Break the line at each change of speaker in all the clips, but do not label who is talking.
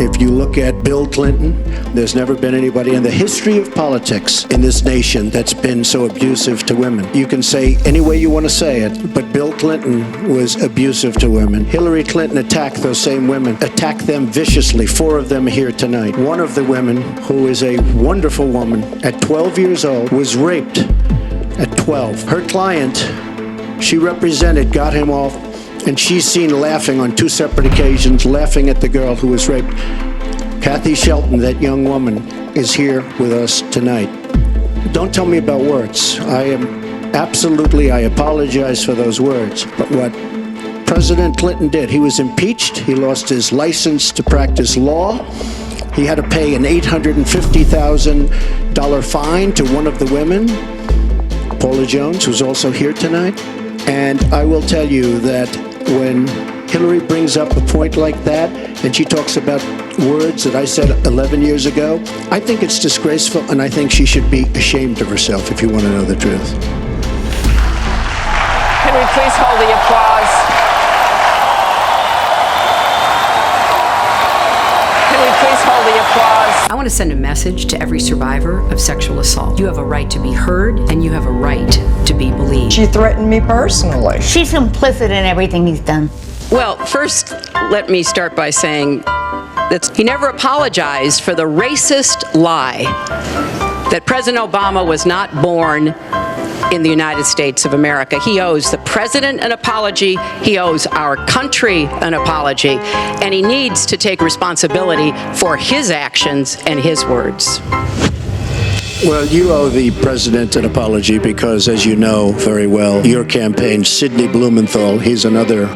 If you look at Bill Clinton, there's never been anybody in the history of politics in this nation that's been so abusive to women. You can say any way you want to say it, but Bill Clinton was abusive to women. Hillary Clinton attacked those same women, attacked them viciously. 4 of them here tonight. One of the women, who is a wonderful woman, at 12 years old, was raped at 12. Her client, she represented, got him off, and she's seen laughing on 2 separate occasions, laughing at the girl who was raped. Kathy Shelton, that young woman, is here with us tonight. Don't tell me about words. I apologize for those words. But what President Clinton did, he was impeached. He lost his license to practice law. He had to pay an $850,000 fine to one of the women, Paula Jones, who's also here tonight. And I will tell you that when Hillary brings up a point like that, and she talks about words that I said 11 years ago, I think it's disgraceful, and I think she should be ashamed of herself, if you want to know the truth.
Can we please hold the applause? Can we please hold the applause?
I want to send a message to every survivor of sexual assault. You have a right to be heard, and you have a right to be believed.
She threatened me personally.
She's complicit in everything he's done.
Well, first, let me start by saying that he never apologized for the racist lie that President Obama was not born in the United States of America. He owes the president an apology, he owes our country an apology, and he needs to take responsibility for his actions and his words.
Well, you owe the president an apology because, as you know very well, your campaign, Sidney Blumenthal, he's another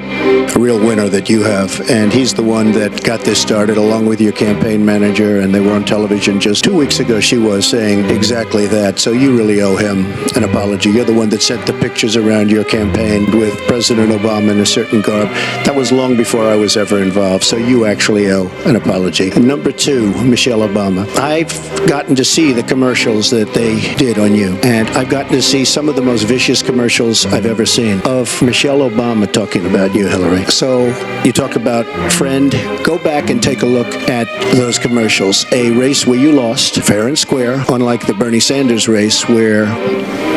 real winner that you have, and he's the one that got this started along with your campaign manager, and they were on television just 2 weeks ago, she was saying exactly that, so you really owe him an apology. You're the one that sent the pictures around your campaign with President Obama in a certain garb. That was long before I was ever involved, so you actually owe an apology. And number 2, Michelle Obama. I've gotten to see the commercials that they did on you, and I've gotten to see some of the most vicious commercials I've ever seen of Michelle Obama talking about you, Hillary. So you talk about friend, go back and take a look at those commercials. A race where you lost fair and square, unlike the Bernie Sanders race where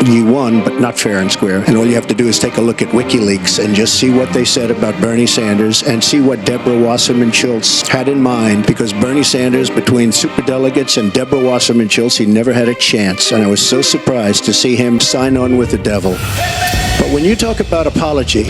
you won, but not fair and square. And all you have to do is take a look at WikiLeaks and just see what they said about Bernie Sanders and see what Deborah Wasserman Schultz had in mind, because Bernie Sanders, between superdelegates and Deborah Wasserman Schultz, he never had a chance. And I was so surprised to see him sign on with the devil. But when you talk about apology,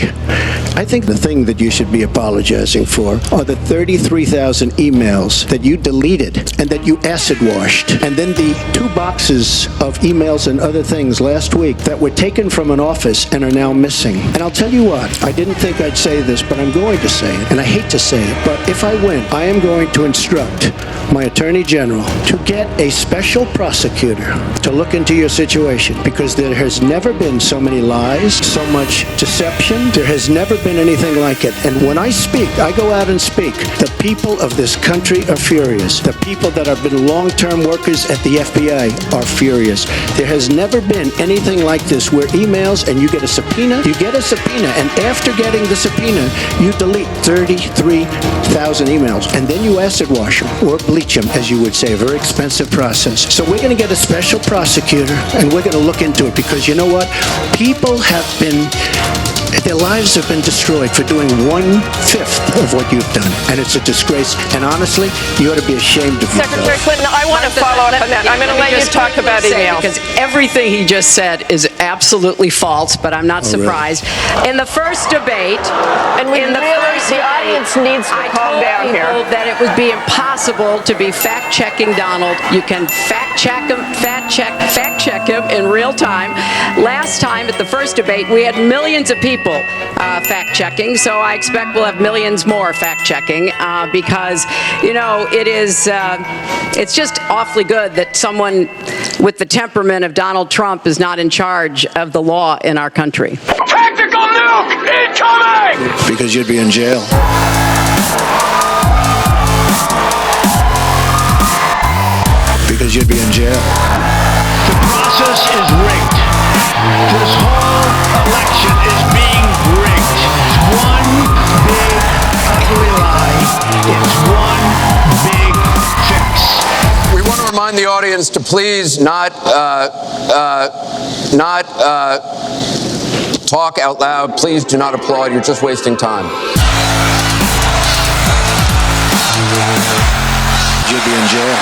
I think the thing that you should be apologizing for are the 33,000 emails that you deleted and that you acid washed, and then the 2 boxes of emails and other things last week that were taken from an office and are now missing. And I'll tell you what, I didn't think I'd say this, but I'm going to say it, and I hate to say it, but if I win, I am going to instruct my Attorney General to get a special prosecutor to look into your situation, because there has never been so many lies, so much deception. There has never been anything like it. And when I speak, I go out and speak. The people of this country are furious. The people that have been long-term workers at the FBI are furious. There has never been anything like this where emails and you get a subpoena, and after getting the subpoena, you delete 33,000 emails, and then you acid wash them or bleach them, as you would say, a very expensive process. So we're going to get a special prosecutor, and we're going to look into it, because you know what? People have been, their lives have been destroyed for doing 1/5 of what you've done, and it's a disgrace. And honestly, you ought to be ashamed of yourself.
Secretary Clinton, I want to follow up on that. I'm going to let you talk about emails.
Because everything he just said is absolutely false, but I'm not surprised.
Really? In the first debate, and the audience needs to calm down here. I told people that it would be impossible to be fact-checking Donald. You can fact-check him in real time. Last time at the first debate, we had millions of people fact-checking, so I expect we'll have millions more fact-checking because, you know, it's just awfully good that someone with the temperament of Donald Trump is not in charge of the law in our country.
Tactical nuke incoming!
Because you'd be in jail. Because you'd be in jail.
The process is rigged. This whole election is being rigged. It's one big ugly lie. It's one big
please not talk out loud? Please do not applaud. You're just wasting time.
You'll be in jail.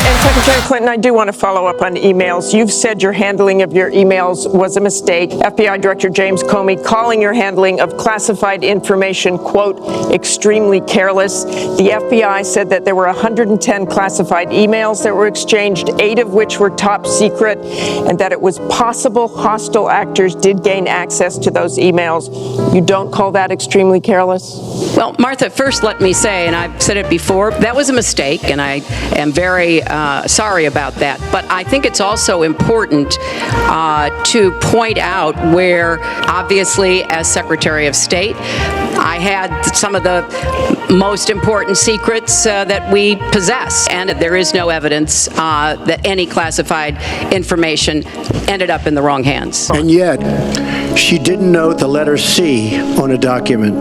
And Secretary Clinton, I do want to follow up on emails. You've said your handling of your emails was a mistake. FBI Director James Comey calling your handling of classified information, quote, extremely careless. The FBI said that there were 110 classified emails that were exchanged, 8 of which were top secret, and that it was possible hostile actors did gain access to those emails. You don't call that extremely careless?
Well, Martha, first let me say, and I've said it before, that was a mistake, and I am very sorry about that. But I think it's also important to point out where, obviously, as Secretary of State, I had some of the most important secrets that we possess, and there is no evidence that any classified information ended up in the wrong hands.
And yet, she didn't know the letter C on a document,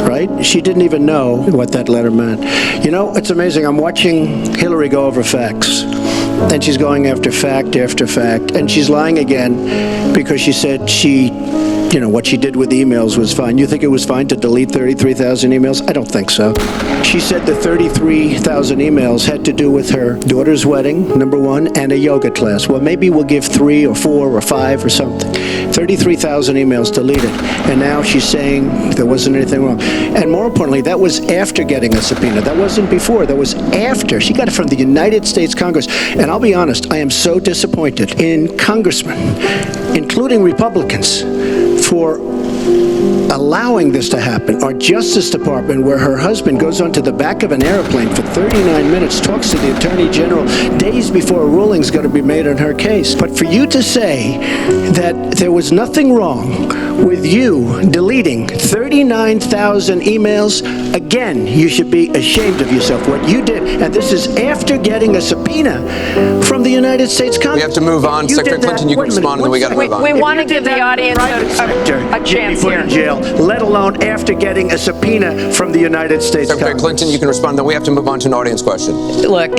right? She didn't even know what that letter meant. You know, it's amazing. I'm watching Hillary go over facts, and she's going after fact, and she's lying again because she said what she did with emails was fine. You think it was fine to delete 33,000 emails? I don't think so. She said the 33,000 emails had to do with her daughter's wedding, number one, and a yoga class. Well, maybe we'll give 3 or 4 or 5 or something. 33,000 emails deleted. And now she's saying there wasn't anything wrong. And more importantly, that was after getting a subpoena. That wasn't before. That was after. She got it from the United States Congress. And I'll be honest, I am so disappointed in congressmen, including Republicans, for allowing this to happen. Our Justice Department, where her husband goes onto the back of an airplane for 39 minutes, talks to the Attorney General days before a ruling is going to be made on her case. But for you to say that there was nothing wrong with you deleting 39,000 emails, again, you should be ashamed of yourself. What you did, and this is after getting a subpoena from the United States Congress.
We have to move on. Secretary Clinton, you can respond, and then we got to move on.
We want to give the audience a chance here.
In jail, let alone after getting a subpoena from the United States
Secretary
Congress.
Clinton, you can respond, then we have to move on to an audience question.
Look,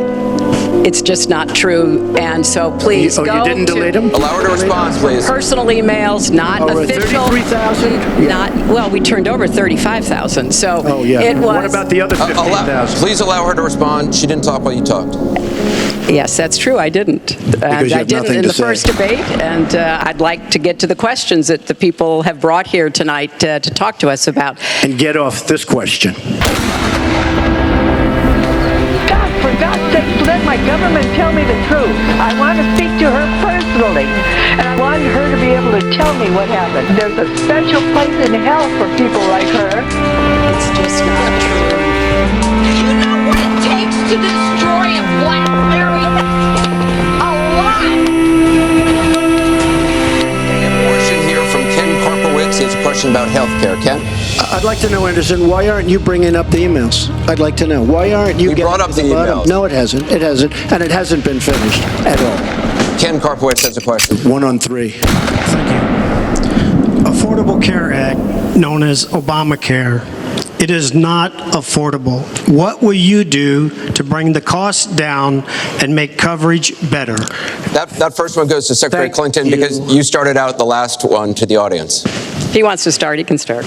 it's just not true, and so please go
you didn't delete them?
Allow her to respond, please.
Personal emails, not official.
33,000?
Not, well, we turned over 35,000, so it was.
What about the other 15,000?
Please allow her to respond. She didn't talk while you talked.
Yes, that's true. I didn't.
Because you
I
have
didn't
nothing
in
to
the
say.
first debate, and I'd like to get to the questions that the people have brought here tonight to talk to us about.
And get off this question.
God, for God's sake, let my government tell me the truth. I want to speak to her personally, and I want her to be able to tell me what happened. There's a special place in hell for people like her.
It's just not true.
You know what it takes to destroy a BlackBerry? A lot.
A question here from Ken Karpowitz. He has a question about health care. Ken?
I'd like to know, Anderson, why aren't you bringing up the emails? I'd like to know. Why aren't you
We
getting
brought up
to
the
bottom?
emails.
No, it hasn't. It hasn't. And it hasn't been finished at all.
Ken Karpowitz has a question.
1 on 3.
Thank you. Affordable Care Act, known as Obamacare, it is not affordable. What will you do to bring the cost down and make coverage better?
That first one goes to Secretary
Thank
Clinton
you.
because you started out the last one to the audience.
If he wants to start, he can start.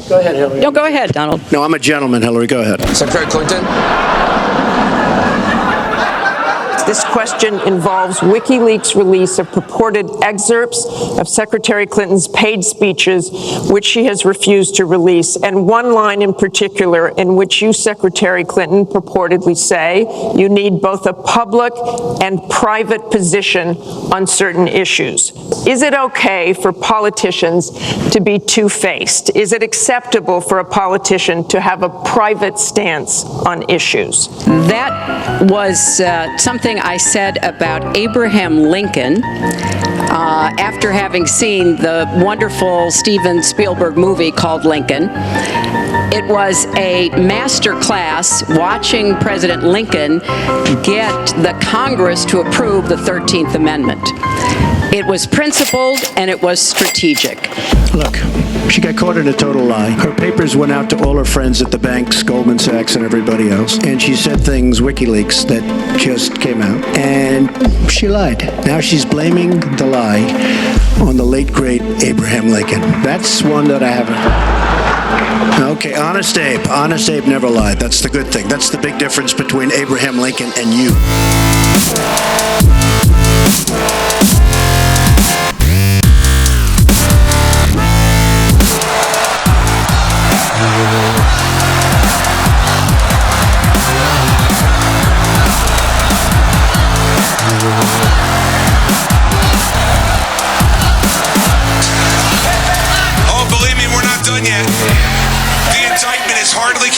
Go ahead, Hillary.
No, go ahead, Donald.
No, I'm a gentleman, Hillary. Go ahead.
Secretary Clinton?
This question involves WikiLeaks' release of purported excerpts of Secretary Clinton's paid speeches, which she has refused to release, and one line in particular in which you, Secretary Clinton, purportedly say you need both a public and private position on certain issues. Is it okay for politicians to be two-faced? Is it acceptable for a politician to have a private stance on issues?
That was something I said about Abraham Lincoln after having seen the wonderful Steven Spielberg movie called Lincoln. It was a master class watching President Lincoln get the Congress to approve the 13th Amendment. It was principled and it was strategic.
Look, she got caught in a total lie. Her papers went out to all her friends at the banks, Goldman Sachs and everybody else. And she said things, WikiLeaks, that just came out. And she lied. Now she's blaming the lie on the late, great Abraham Lincoln. That's one that I haven't. Okay, Honest Abe. Honest Abe never lied. That's the good thing. That's the big difference between Abraham Lincoln and you.
Oh, believe me, we're not done yet. The indictment is hardly